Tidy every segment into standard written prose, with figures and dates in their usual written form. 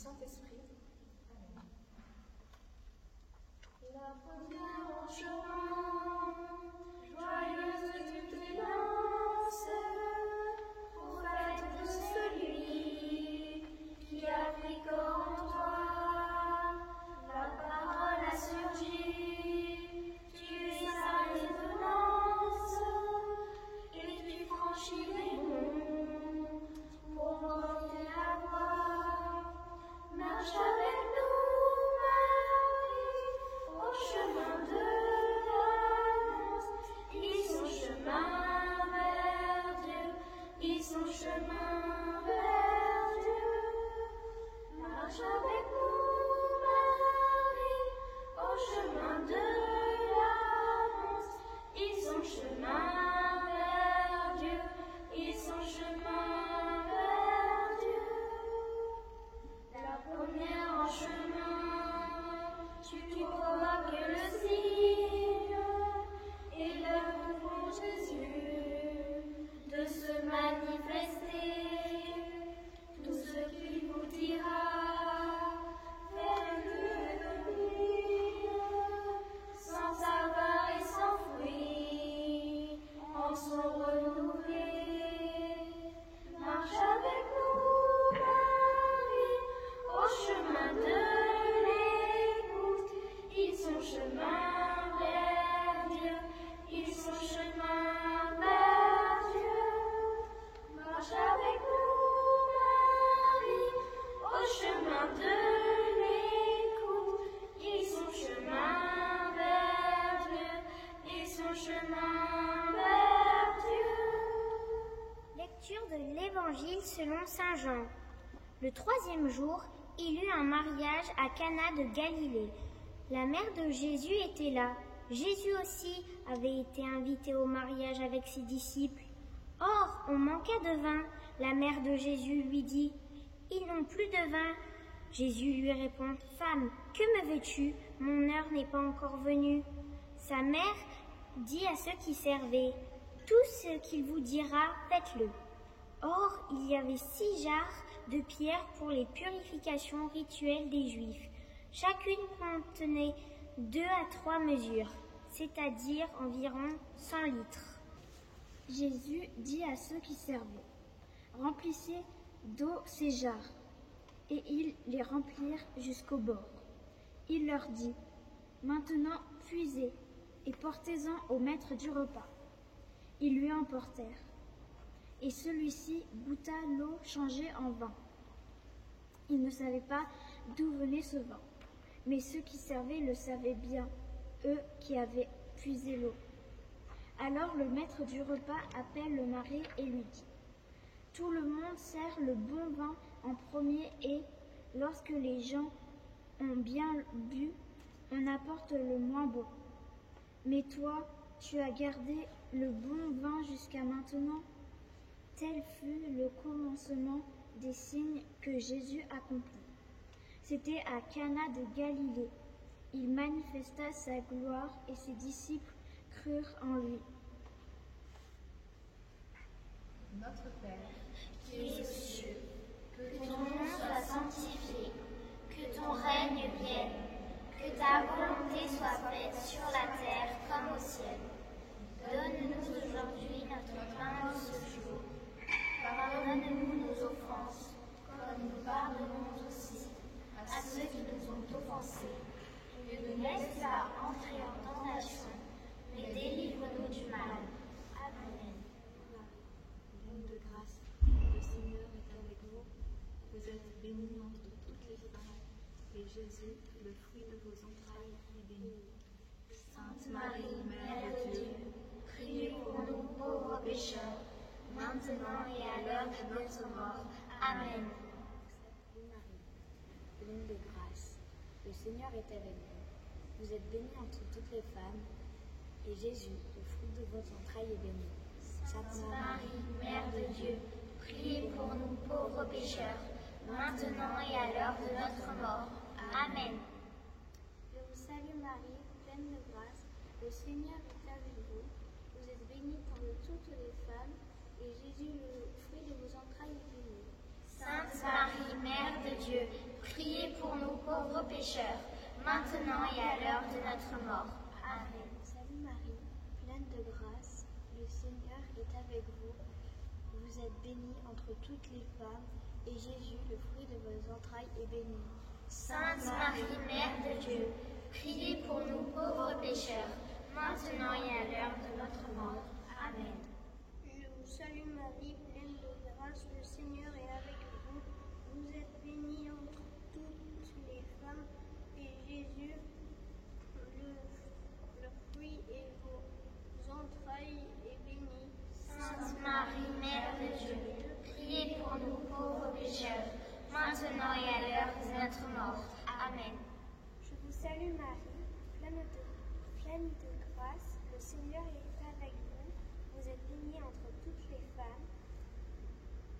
Saint-Esprit. Amen. La première en chemin, joyeuse toutes les danses, prophète de celui qui a pris corps en toi, la parole a surgi, tu es sa résonance, et tu franchis les monts pour porter la voix. Marche avec nous, Marie, au chemin de l'annonce, et son chemin vers Dieu, et son chemin vers Dieu. Marche avec nous, Marie, au chemin de l'annonce, et son chemin vers Dieu, et son chemin vers Dieu. La première en chemin, tu provoques le signe et l'œuvre pour Jésus de se manifester. Tout ce qu'il vous dira, faites-le venir, sans savoir et sans fruit, en sont renouvelés. Marche avec nous, Marie, au chemin de l'écoute, ils sont chemin vers Dieu, ils sont chemin vers Dieu. Marche avec nous, Marie, au chemin de l'écoute, ils sont chemin vers Dieu, ils sont chemin vers Dieu. Lecture de l'Évangile selon saint Jean. Le 3e jour, il eut un mariage à Cana de Galilée. La mère de Jésus était là. Jésus aussi avait été invité au mariage avec ses disciples. Or, on manquait de vin. La mère de Jésus lui dit, « Ils n'ont plus de vin. » Jésus lui répond, « Femme, que me veux-tu? Mon heure n'est pas encore venue. » Sa mère dit à ceux qui servaient, « Tout ce qu'il vous dira, faites-le. » Or, il y avait 6 jarres de pierre pour les purifications rituelles des Juifs. Chacune contenait 2 à 3 mesures, c'est-à-dire environ 100 litres. Jésus dit à ceux qui servaient, « Remplissez d'eau ces jarres. » Et ils les remplirent jusqu'au bord. Il leur dit, « Maintenant, puisez et portez-en au maître du repas. » Ils lui emportèrent. Et celui-ci goûta l'eau changée en vin. Il ne savait pas d'où venait ce vin, mais ceux qui servaient le savaient bien, eux qui avaient puisé l'eau. Alors le maître du repas appelle le mari et lui dit, « Tout le monde sert le bon vin en premier et, lorsque les gens ont bien bu, on apporte le moins bon. Mais toi, tu as gardé le bon vin jusqu'à maintenant. » Tel fut le commencement des signes que Jésus accomplit. C'était à Cana de Galilée. Il manifesta sa gloire et ses disciples crurent en lui. Notre Père, qui es aux cieux, que ton nom soit sanctifié, que ton règne vienne, que ta volonté soit faite sur la terre comme au ciel. Donne-nous aujourd'hui notre pain de ce jour. Pardonne-nous nos offenses, comme nous pardonnons aussi à ceux qui nous ont offensés. Ne nous laisse pas entrer en tentation, mais délivre-nous du mal. Amen. Pleine de grâce, le Seigneur est avec vous. Vous êtes bénie entre toutes les femmes, et Jésus, le fruit de vos entrailles, est béni. Sainte Marie, Mère de Dieu, priez pour nous pauvres pécheurs, maintenant et à l'heure de notre mort. Amen. Sainte Marie, pleine de grâce, le Seigneur est avec vous. Vous êtes bénie entre toutes les femmes, et Jésus, le fruit de vos entrailles, est béni. Sainte Marie, Mère de Dieu, priez pour nous pauvres pécheurs, maintenant et à l'heure de notre mort. Amen. Je vous salue Marie, pleine de grâce, le Seigneur est avec vous. Vous êtes bénie entre toutes les femmes, et Jésus, le fruit de vos entrailles, est béni. Sainte Marie, Mère de Dieu, priez pour nous pauvres pécheurs, maintenant et à l'heure de notre mort. Amen. Salut Marie, pleine de grâce, le Seigneur est avec vous. Vous êtes bénie entre toutes les femmes, et Jésus, le fruit de vos entrailles, est béni. Sainte Marie, Mère de Dieu, priez pour nous pauvres pécheurs, maintenant et à l'heure de notre mort. Amen. Je vous salue Marie, pleine de grâce, le Seigneur est avec vous. Vous êtes bénie entre toutes les femmes, et Jésus, le fruit de vos entrailles, est béni. Sainte Marie, Mère de Dieu, priez pour nous pauvres pécheurs, maintenant et à l'heure de notre mort. Amen. Je vous salue Marie, pleine de grâce, le Seigneur est avec vous. Vous êtes bénie entre toutes les femmes,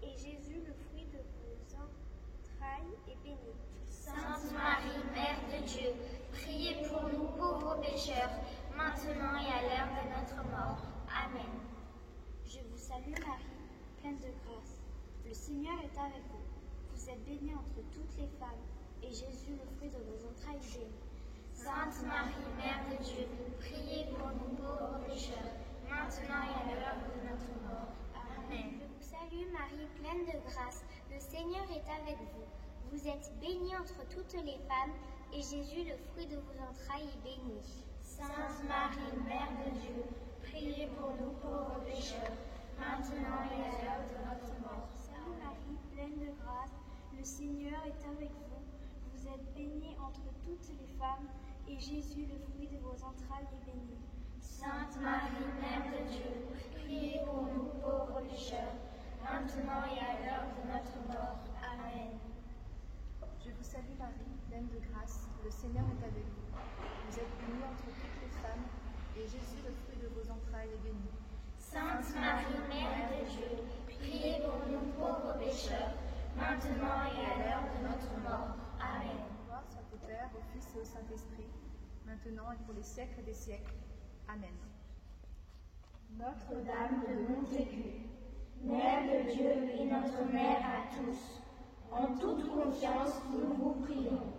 et Jésus, le fruit de vos entrailles, est béni. Sainte Marie, Mère de Dieu, priez pour nous pauvres pécheurs, maintenant et à l'heure de notre mort. Amen. Je vous salue Marie, pleine de grâce. Le Seigneur est avec vous. Vous êtes bénie entre toutes les femmes, et Jésus, le fruit de vos entrailles, est béni. Sainte Marie, Mère de Dieu, priez pour nous pauvres pécheurs, maintenant et à l'heure de notre mort. Amen. Je vous salue Marie, pleine de grâce. Le Seigneur est avec vous. Vous êtes bénie entre toutes les femmes, et Jésus, le fruit de vos entrailles, est béni. Sainte Marie, Mère de Dieu, priez pour nous pauvres pécheurs, maintenant et à l'heure de notre mort. Salut Marie, pleine de grâce, le Seigneur est avec vous. Vous êtes bénie entre toutes les femmes, et Jésus, le fruit de vos entrailles, est béni. Sainte Marie, Mère de Dieu, priez pour nous pauvres pécheurs, maintenant et à l'heure de notre mort. Amen. Je vous salue Marie, pleine de grâce, le Seigneur est avec vous. Vous êtes bénie entre toutes les femmes, et Jésus, le fruit de vos entrailles, est béni. Sainte Marie, Mère de Dieu, priez pour nous pauvres pécheurs, maintenant et à l'heure de notre mort. Amen. Gloire soit au Père, au Fils et au Saint-Esprit, maintenant et pour les siècles des siècles. Amen. Notre-Dame de Montaigu, Mère de Dieu et notre Mère à tous, en toute confiance, nous vous prions.